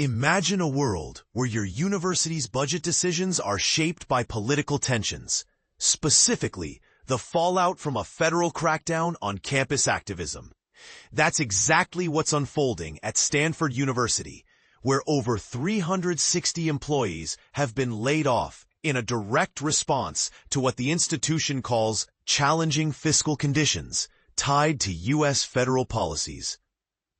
Imagine a world where your university's budget decisions are shaped by political tensions, specifically the fallout from a federal crackdown on campus activism. That's exactly what's unfolding at Stanford University, where over 360 employees have been laid off in a direct response to what the institution calls challenging fiscal conditions tied to U.S. federal policies.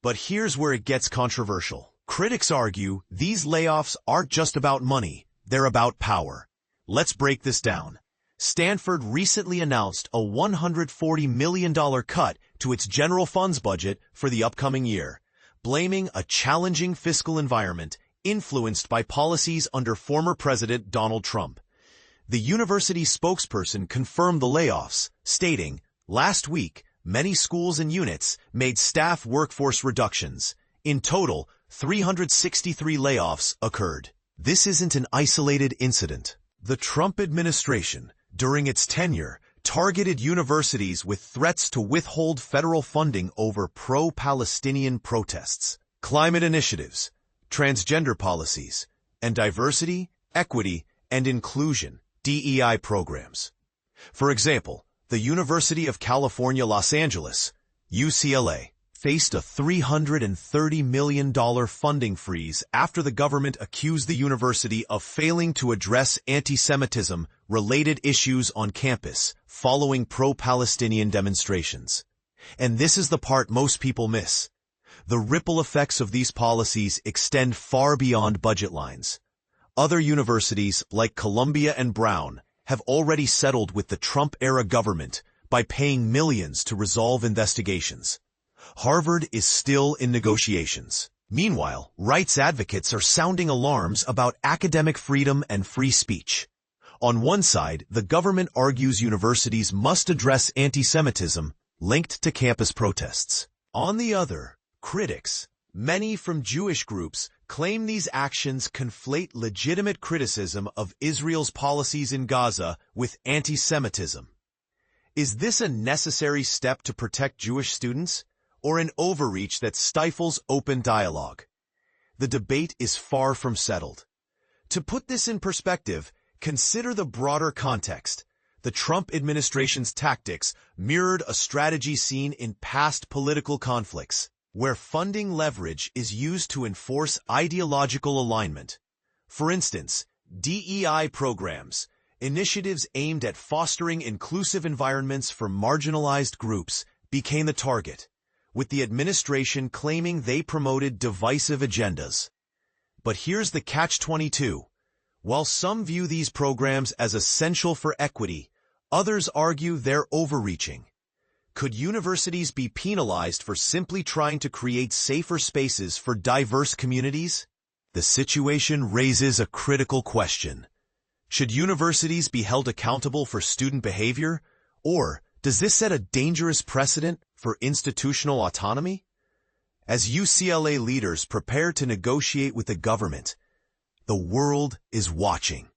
But here's where it gets controversial. Critics argue these layoffs aren't just about money, they're about power. Let's break this down. Stanford recently announced a $140 million cut to its general funds budget for the upcoming year, blaming a challenging fiscal environment influenced by policies under former President Donald Trump. The university spokesperson confirmed the layoffs, stating, "Last week, many schools and units made staff workforce reductions. In total, 363 layoffs occurred." This isn't an isolated incident. The Trump administration, during its tenure, targeted universities with threats to withhold federal funding over pro-Palestinian protests, climate initiatives, transgender policies, and diversity, equity, and inclusion (DEI) programs. For example, the University of California, Los Angeles, UCLA, faced a $330 million funding freeze after the government accused the university of failing to address antisemitism-related issues on campus following pro-Palestinian demonstrations. And this is the part most people miss. The ripple effects of these policies extend far beyond budget lines. Other universities, like Columbia and Brown, have already settled with the Trump-era government by paying millions to resolve investigations. Harvard is still in negotiations. Meanwhile, rights advocates are sounding alarms about academic freedom and free speech. On one side, the government argues universities must address antisemitism linked to campus protests. On the other, critics, many from Jewish groups, claim these actions conflate legitimate criticism of Israel's policies in Gaza with antisemitism. Is this a necessary step to protect Jewish students, or an overreach that stifles open dialogue? The debate is far from settled. To put this in perspective, consider the broader context. The Trump administration's tactics mirrored a strategy seen in past political conflicts, where funding leverage is used to enforce ideological alignment. For instance, DEI programs, initiatives aimed at fostering inclusive environments for marginalized groups, became the target, with the administration claiming they promoted divisive agendas. But here's the catch-22. While some view these programs as essential for equity, others argue they're overreaching. Could universities be penalized for simply trying to create safer spaces for diverse communities? The situation raises a critical question. Should universities be held accountable for student behavior, or does this set a dangerous precedent for institutional autonomy? As UCLA leaders prepare to negotiate with the government, the world is watching.